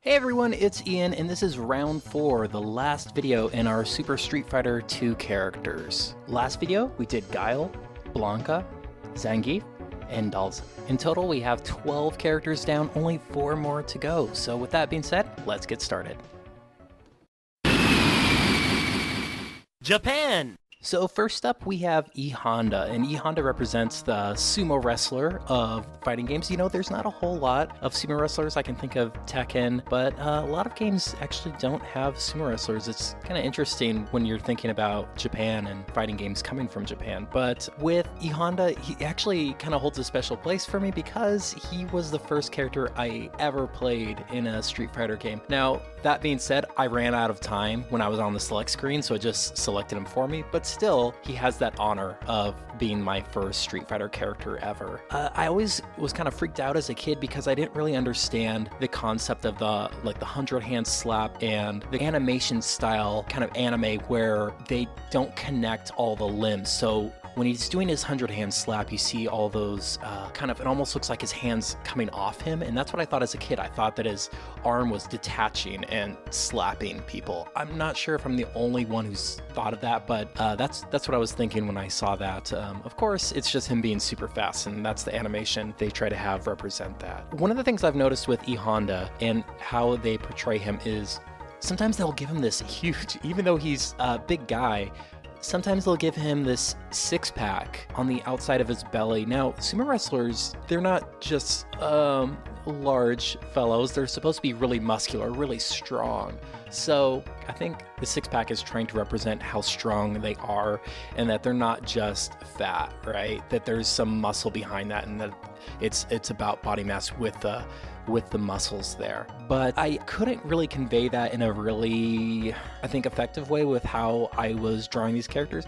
Hey everyone, it's Ian, and this is round 4, the last video in our Super Street Fighter 2 characters. Last video, we did Guile, Blanca, Zangief, and Dalza. In total, we have 12 characters down, only 4 more to go. So with that being said, let's get started. Japan! So first up, we have e.honda, and e.honda represents the sumo wrestler of fighting games. You know, there's not a whole lot of sumo wrestlers. I can think of Tekken, but a lot of games actually don't have sumo wrestlers. It's kind of interesting when you're thinking about Japan and fighting games coming from Japan. But with e.honda, he actually kind of holds a special place for me because he was the first character I ever played in a Street Fighter game. Now, that being said, I ran out of time when I was on the select screen, so it just selected him for me, but still, he has that honor of being my first Street Fighter character ever. I always was kind of freaked out as a kid because I didn't really understand the concept of the 100-hand slap and the animation style kind of anime where they don't connect all the limbs. So when he's doing his 100-hand slap, you see all those it almost looks like his hands coming off him, and that's what I thought as a kid. I thought that his arm was detaching and slapping people. I'm not sure if I'm the only one who's thought of that, but that's what I was thinking when I saw that. Of course, it's just him being super fast, and that's the animation they try to have represent that. One of the things I've noticed with e.honda and how they portray him is sometimes they'll give him this huge, even though he's a big guy, sometimes they'll give him this six-pack on the outside of his belly. Now, sumo wrestlers, they're not just large fellows. They're supposed to be really muscular, really strong. So I think the six-pack is trying to represent how strong they are and that they're not just fat, right? That there's some muscle behind that and that it's about body mass with the muscles there. But I couldn't really convey that in a really, I think, effective way with how I was drawing these characters.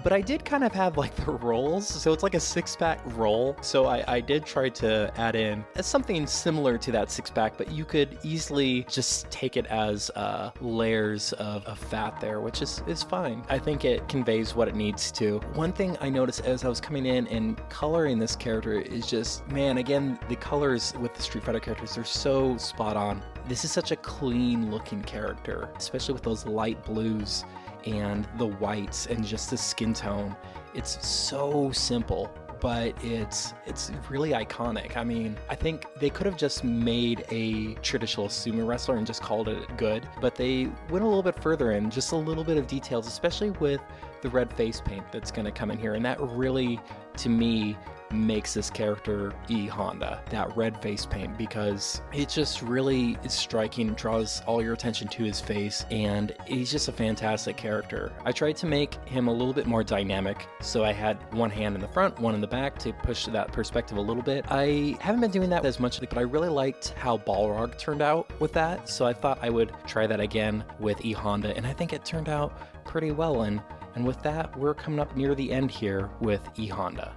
But I did kind of have like the rolls, so it's like a six-pack roll. So I did try to add in something similar to that six-pack, but you could easily just take it as layers of fat there, which is fine. I think it conveys what it needs to. One thing I noticed as I was coming in and coloring this character is just, man, again, the colors with the Street Fighter characters, they're so spot on. This is such a clean looking character, especially with those light blues and the whites and just the skin tone. It's so simple, but it's really iconic. I mean, I think they could have just made a traditional sumo wrestler and just called it good, but they went a little bit further in, just a little bit of details, especially with the red face paint that's going to come in here, and that really, to me, makes this character e.honda, that red face paint, because it just really is striking, draws all your attention to his face, and he's just a fantastic character. I tried to make him a little bit more dynamic, so I had one hand in the front, one in the back to push that perspective a little bit. I haven't been doing that as much, but I really liked how Balrog turned out with that, so I thought I would try that again with e.honda, and I think it turned out pretty well. And with that, we're coming up near the end here with e.honda.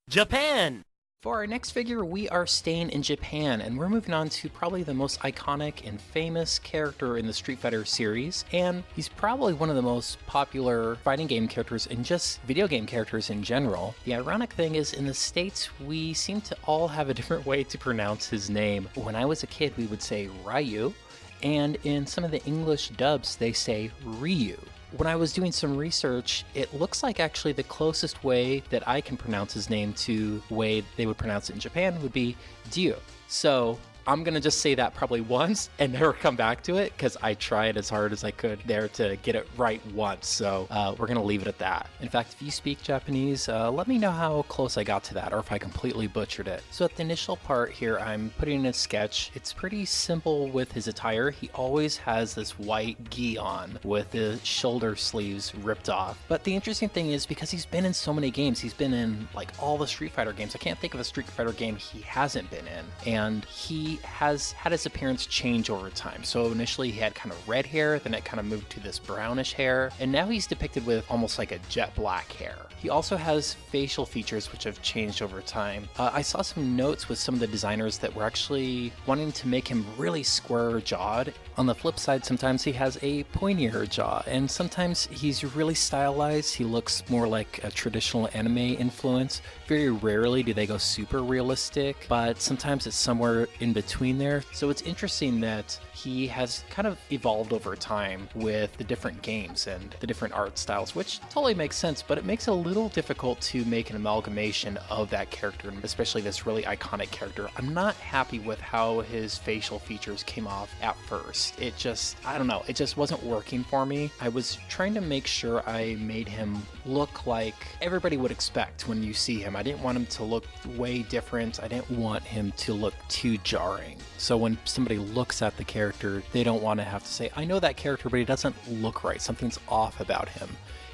Japan! For our next figure, we are staying in Japan, and we're moving on to probably the most iconic and famous character in the Street Fighter series, and he's probably one of the most popular fighting game characters and just video game characters in general. The ironic thing is, in the States, we seem to all have a different way to pronounce his name. When I was a kid, we would say Ryu, and in some of the English dubs, they say Ryu. When I was doing some research, it looks like actually the closest way that I can pronounce his name to the way they would pronounce it in Japan would be Ryu. So I'm gonna just say that probably once and never come back to it because I tried as hard as I could there to get it right once. So we're gonna leave it at that. In fact, if you speak Japanese, let me know how close I got to that or if I completely butchered it. So at the initial part here, I'm putting in a sketch. It's pretty simple with his attire. He always has this white gi on with the shoulder sleeves ripped off. But the interesting thing is because he's been in so many games, he's been in like all the Street Fighter games. I can't think of a Street Fighter game he hasn't been in. And he he has had his appearance change over time. So initially he had kind of red hair, then it kind of moved to this brownish hair, and now he's depicted with almost like a jet black hair. He also has facial features which have changed over time. I saw some notes with some of the designers that were actually wanting to make him really square jawed. On the flip side, sometimes he has a pointier jaw, and sometimes he's really stylized. He looks more like a traditional anime influence. Very rarely do they go super realistic, but sometimes it's somewhere in between there. So it's interesting that he has kind of evolved over time with the different games and the different art styles, which totally makes sense, but it makes it a little difficult to make an amalgamation of that character, especially this really iconic character. I'm not happy with how his facial features came off at first. It just, I don't know, it just wasn't working for me. I was trying to make sure I made him look like everybody would expect when you see him. I didn't want him to look way different. I didn't want him to look too jarring. So when somebody looks at the character, they don't want to have to say, I know that character, but he doesn't look right. Something's off about him.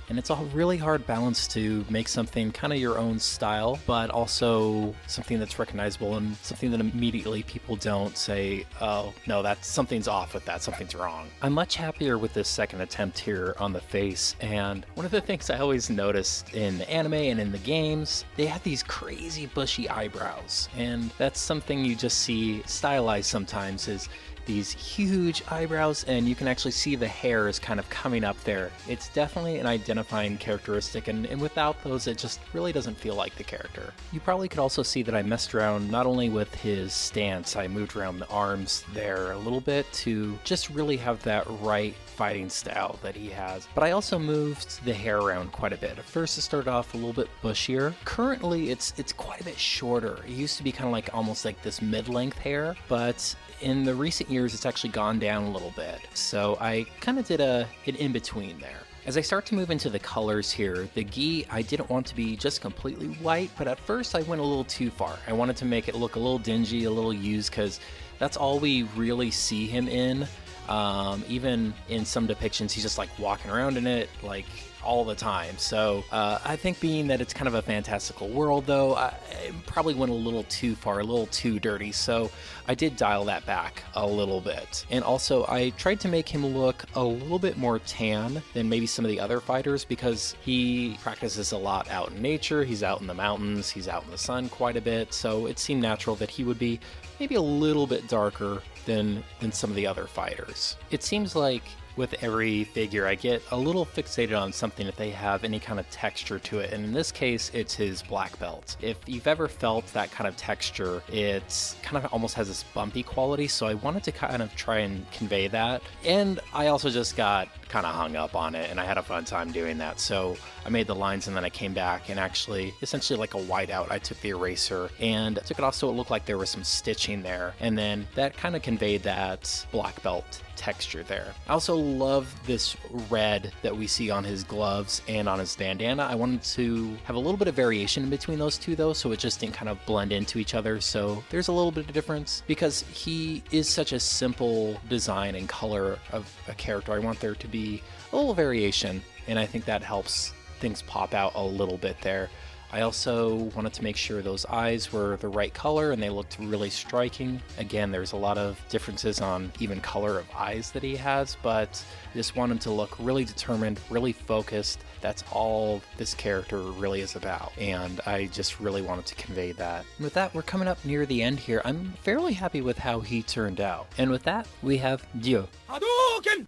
And it's a really hard balance to make something kind of your own style, but also something that's recognizable and something that immediately people don't say, oh, no, something's off with that, something's wrong. I'm much happier with this second attempt here on the face, and one of the things I always noticed in the anime and in the games, they have these crazy bushy eyebrows, and that's something you just see stylized sometimes is these huge eyebrows, and you can actually see the hair is kind of coming up there. It's definitely an identifying characteristic, and without those it just really doesn't feel like the character. You probably could also see that I messed around not only with his stance, I moved around the arms there a little bit to just really have that right fighting style that he has, but I also moved the hair around quite a bit. At first it started off a little bit bushier. Currently it's quite a bit shorter. It used to be kind of like almost like this mid-length hair, but in the recent years it's actually gone down a little bit. So I kind of did an in-between there. As I start to move into the colors here, the gi I didn't want to be just completely white, but at first I went a little too far. I wanted to make it look a little dingy, a little used, because that's all we really see him in. Even in some depictions, he's just like walking around in it like all the time. So I think being that it's kind of a fantastical world, though, I probably went a little too far, a little too dirty. So I did dial that back a little bit. And also I tried to make him look a little bit more tan than maybe some of the other fighters, because he practices a lot out in nature. He's out in the mountains, he's out in the sun quite a bit. So it seemed natural that he would be maybe a little bit darker than some of the other fighters. It seems like with every figure I get a little fixated on something if they have any kind of texture to it, and in this case it's his black belt. If you've ever felt that kind of texture, it's kind of almost has this bumpy quality, so I wanted to kind of try and convey that. And I also just got kind of hung up on it, and I had a fun time doing that. So I made the lines, and then I came back and actually, essentially like a whiteout, I took the eraser and took it off so it looked like there was some stitching there, and then that kind of conveyed that black belt texture there. I also love this red that we see on his gloves and on his bandana. I wanted to have a little bit of variation in between those two though, so it just didn't kind of blend into each other. So there's a little bit of difference because he is such a simple design and color of a character. I want there to be a little variation, and I think that helps things pop out a little bit there. I also wanted to make sure those eyes were the right color and they looked really striking. Again, there's a lot of differences on even color of eyes that he has, but I just want him to look really determined, really focused. That's all this character really is about, and I just really wanted to convey that. And with that, we're coming up near the end here. I'm fairly happy with how he turned out. And with that, we have Dio. Hadouken!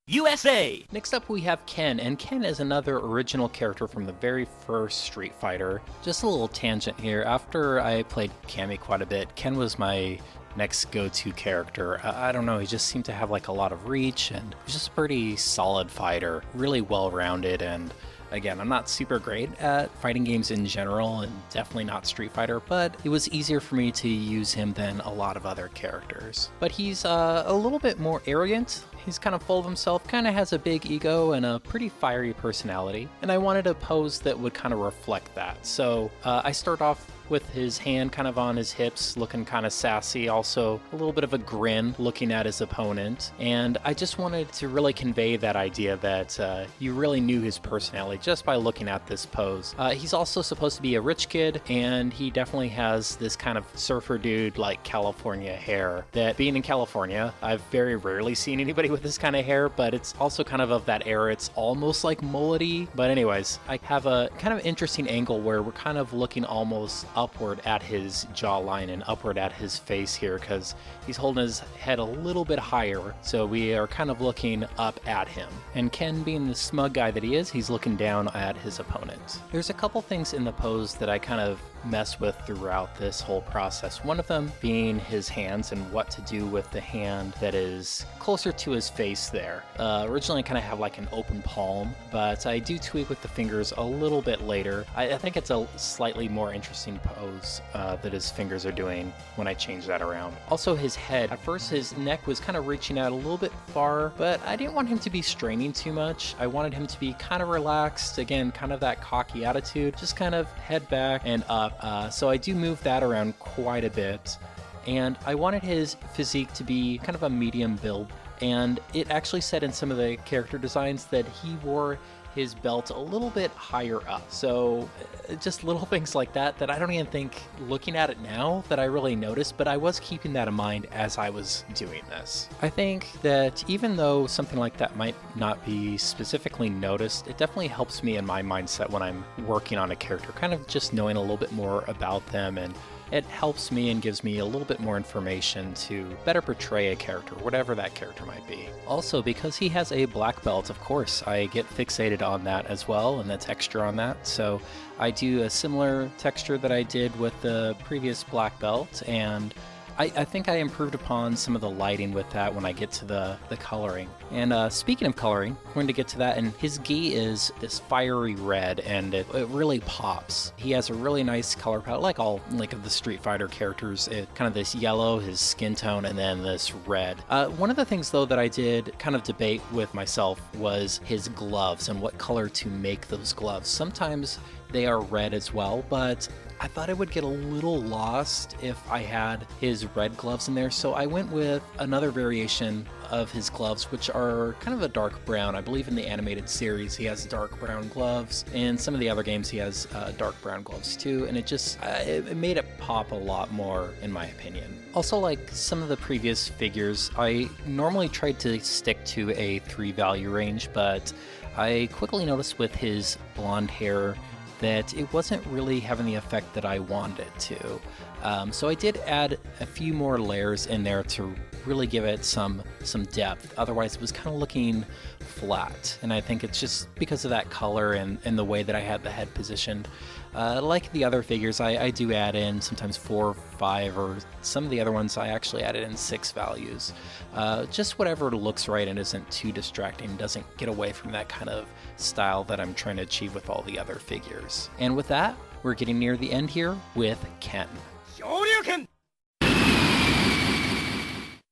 USA! Next up we have Ken, and Ken is another original character from the very first Street Fighter. Just a little tangent here. After I played Cammy quite a bit, Ken was my next go-to character. I don't know, he just seemed to have like a lot of reach, and he's just a pretty solid fighter, really well-rounded. And again, I'm not super great at fighting games in general, and definitely not Street Fighter, but it was easier for me to use him than a lot of other characters. But he's a little bit more arrogant, He's kind of full of himself, kind of has a big ego and a pretty fiery personality, and I wanted a pose that would kind of reflect that. So I start off with his hand kind of on his hips, looking kind of sassy, also a little bit of a grin looking at his opponent. And I just wanted to really convey that idea that you really knew his personality just by looking at this pose. He's also supposed to be a rich kid, and he definitely has this kind of surfer dude like California hair that, being in California, I've very rarely seen anybody with this kind of hair, but it's also kind of that era. It's almost like mullety. But anyways, I have a kind of interesting angle where we're kind of looking almost upward at his jawline and upward at his face here, because he's holding his head a little bit higher, so we are kind of looking up at him. And Ken, being the smug guy that he is, he's looking down at his opponent. There's a couple things in the pose that I kind of mess with throughout this whole process. One of them being his hands and what to do with the hand that is closer to his face there. Originally I kind of have like an open palm, but I do tweak with the fingers a little bit later. I think it's a slightly more interesting pose that his fingers are doing when I change that around. Also his head, at first his neck was kind of reaching out a little bit far, but I didn't want him to be straining too much. I wanted him to be kind of relaxed, again, kind of that cocky attitude, just kind of head back and up. So I do move that around quite a bit, and I wanted his physique to be kind of a medium build, and it actually said in some of the character designs that he wore his belt a little bit higher up. So just little things like that I don't even think, looking at it now, that I really noticed, but I was keeping that in mind as I was doing this. I think that even though something like that might not be specifically noticed, it definitely helps me in my mindset when I'm working on a character, kind of just knowing a little bit more about them, and it helps me and gives me a little bit more information to better portray a character, whatever that character might be. Also, because he has a black belt, of course, I get fixated on that as well, and the texture on that. So I do a similar texture that I did with the previous black belt, and I think I improved upon some of the lighting with that when I get to the coloring. And speaking of coloring, I'm going to get to that, and his gi is this fiery red, and it really pops. He has a really nice color palette, like all of the Street Fighter characters. Kind of this yellow, his skin tone, and then this red. One of the things, though, that I did kind of debate with myself was his gloves and what color to make those gloves. Sometimes they are red as well, but I thought it would get a little lost if I had his red gloves in there, so I went with another variation of his gloves, which are kind of a dark brown. I believe in the animated series he has dark brown gloves, and some of the other games he has dark brown gloves too, and it made it pop a lot more, in my opinion. Also, like some of the previous figures, I normally tried to stick to a 3-value range, but I quickly noticed with his blonde hair that it wasn't really having the effect that I wanted it to. So I did add a few more layers in there to really give it some depth. Otherwise, it was kind of looking flat. And I think it's just because of that color and the way that I had the head positioned. Like the other figures, I do add in sometimes 4, 5, or some of the other ones I actually added in 6 values. Just whatever looks right and isn't too distracting, doesn't get away from that kind of style that I'm trying to achieve with all the other figures. And with that, we're getting near the end here with Ken.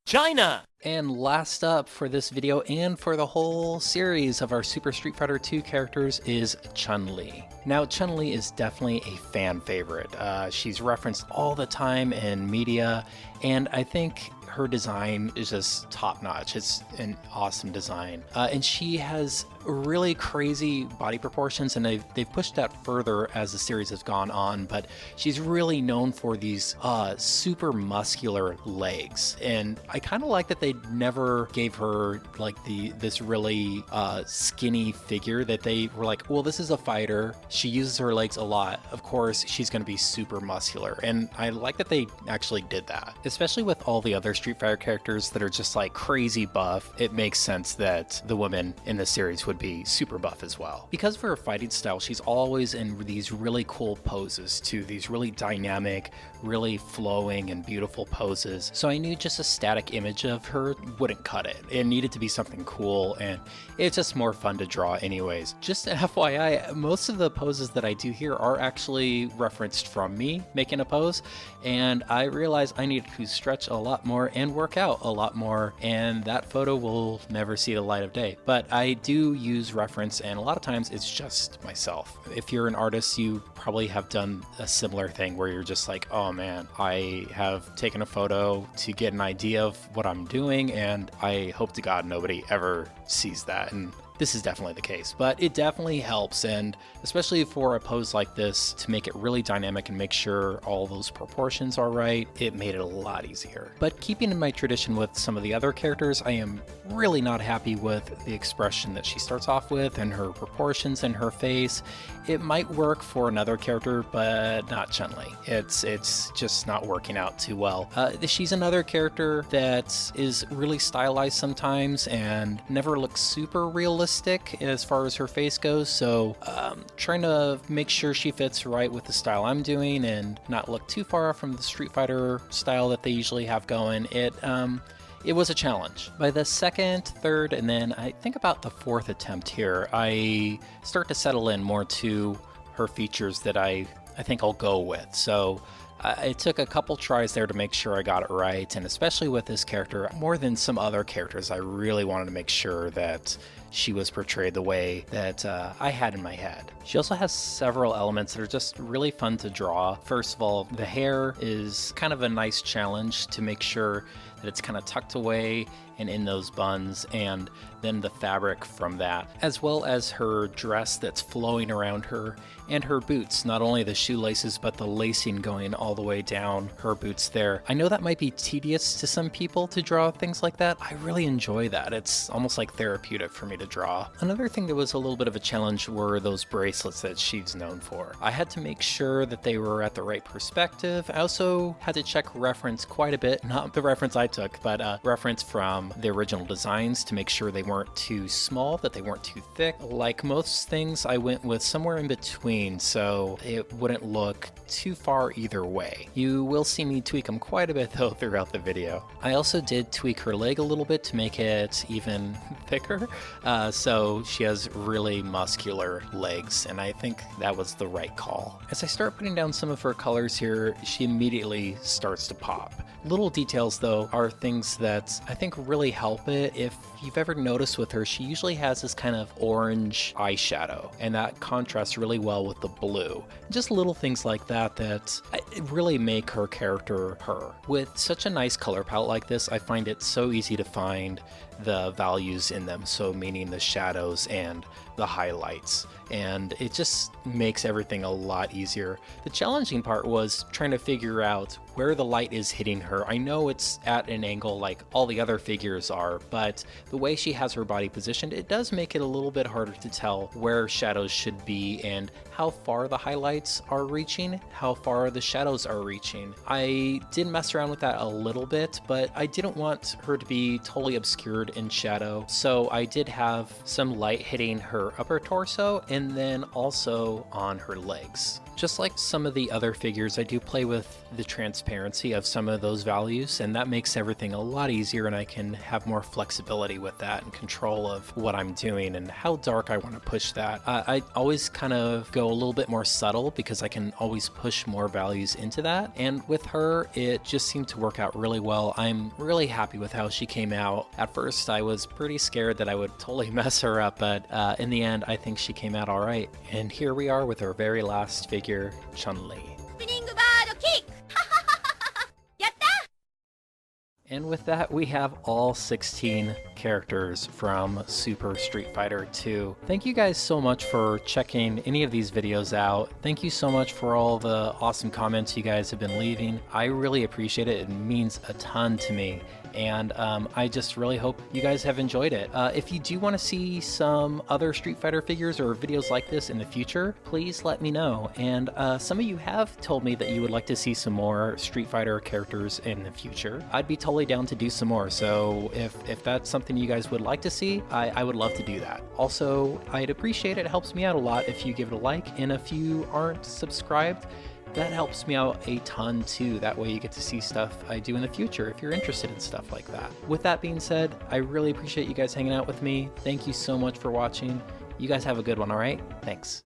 China! And last up for this video and for the whole series of our Super Street Fighter 2 characters is Chun-Li. Now, Chun-Li is definitely a fan favorite. She's referenced all the time in media, and I think her design is just top-notch. It's an awesome design. And she has really crazy body proportions, and they've pushed that further as the series has gone on, but she's really known for these super muscular legs. And I kind of like that they never gave her like this really skinny figure, that they were like, well, this is a fighter. She uses her legs a lot. Of course, she's going to be super muscular. And I like that they actually did that. Especially with all the other Street Fighter characters that are just like crazy buff, it makes sense that the woman in the series would be super buff as well. Because of her fighting style, she's always in these really cool poses too, these really dynamic, really flowing and beautiful poses. So I knew just a static image of her wouldn't cut it. It needed to be something cool, and it's just more fun to draw anyways. Just an FYI, most of the poses that I do here are actually referenced from me making a pose, and I realized I needed to stretch a lot more more and work out a lot more, and that photo will never see the light of day. But I do use reference, and a lot of times it's just myself. If you're an artist, you probably have done a similar thing where you're just like, oh man, I have taken a photo to get an idea of what I'm doing, and I hope to God nobody ever sees that. And this is definitely the case, but it definitely helps, and especially for a pose like this, to make it really dynamic and make sure all those proportions are right, it made it a lot easier. But keeping in my tradition with some of the other characters, I am really not happy with the expression that she starts off with and her proportions and her face. It might work for another character, but not Chun-Li. It's just not working out too well. She's another character that is really stylized sometimes and never looks super realistic as far as her face goes, so trying to make sure she fits right with the style I'm doing and not look too far from the Street Fighter style that they usually have going. It was a challenge. By the second, third, and then I think about the fourth attempt here, I start to settle in more to her features that I think I'll go with. So it took a couple tries there to make sure I got it right, and especially with this character, more than some other characters, I really wanted to make sure that she was portrayed the way that I had in my head. She also has several elements that are just really fun to draw. First of all, the hair is kind of a nice challenge to make sure that it's kind of tucked away and in those buns, and then the fabric from that, as well as her dress that's flowing around her, and her boots, not only the shoelaces but the lacing going all the way down her boots there. I know that might be tedious to some people to draw things like that. I really enjoy that. It's almost like therapeutic for me to draw. Another thing that was a little bit of a challenge were those bracelets that she's known for. I had to make sure that they were at the right perspective. I also had to check reference quite a bit, not the reference I took, but reference from the original designs to make sure they weren't too small, that they weren't too thick. Like most things, I went with somewhere in between, so it wouldn't look too far either way. You will see me tweak them quite a bit though throughout the video. I also did tweak her leg a little bit to make it even thicker, so she has really muscular legs, and I think that was the right call. As I start putting down some of her colors here, she immediately starts to pop. Little details though are things that I think really help it. If you've ever noticed with her, she usually has this kind of orange eyeshadow, and that contrasts really well with the blue. Just little things like that that really make her character her. With such a nice color palette like this, I find it so easy to find the values in them, so meaning the shadows and the highlights, and it just makes everything a lot easier. The challenging part was trying to figure out where the light is hitting her. I know it's at an angle like all the other figures are, but the way she has her body positioned, it does make it a little bit harder to tell where shadows should be and how far the highlights are reaching, how far the shadows are reaching. I did mess around with that a little bit, but I didn't want her to be totally obscured in shadow, so I did have some light hitting her upper torso and then also on her legs. Just like some of the other figures, I do play with the transparency of some of those values, and that makes everything a lot easier, and I can have more flexibility with that and control of what I'm doing and how dark I want to push that. I always kind of go a little bit more subtle because I can always push more values into that, and with her it just seemed to work out really well. I'm really happy with how she came out. At first I was pretty scared that I would totally mess her up, but in the end I think she came out alright. And here we are with our very last figure, Chun-Li. And with that, we have all 16 characters from Super Street Fighter 2. Thank you guys so much for checking any of these videos out. Thank you so much for all the awesome comments you guys have been leaving. I really appreciate it. It means a ton to me. And I just really hope you guys have enjoyed it. If you do want to see some other Street Fighter figures or videos like this in the future, please let me know. And some of you have told me that you would like to see some more Street Fighter characters in the future. I'd be totally down to do some more, so if that's something you guys would like to see, I would love to do that. Also, I'd appreciate it. It helps me out a lot if you give it a like, and if you aren't subscribed, that helps me out a ton too. That way you get to see stuff I do in the future if you're interested in stuff like that. With that being said, I really appreciate you guys hanging out with me. Thank you so much for watching. You guys have a good one, alright? Thanks.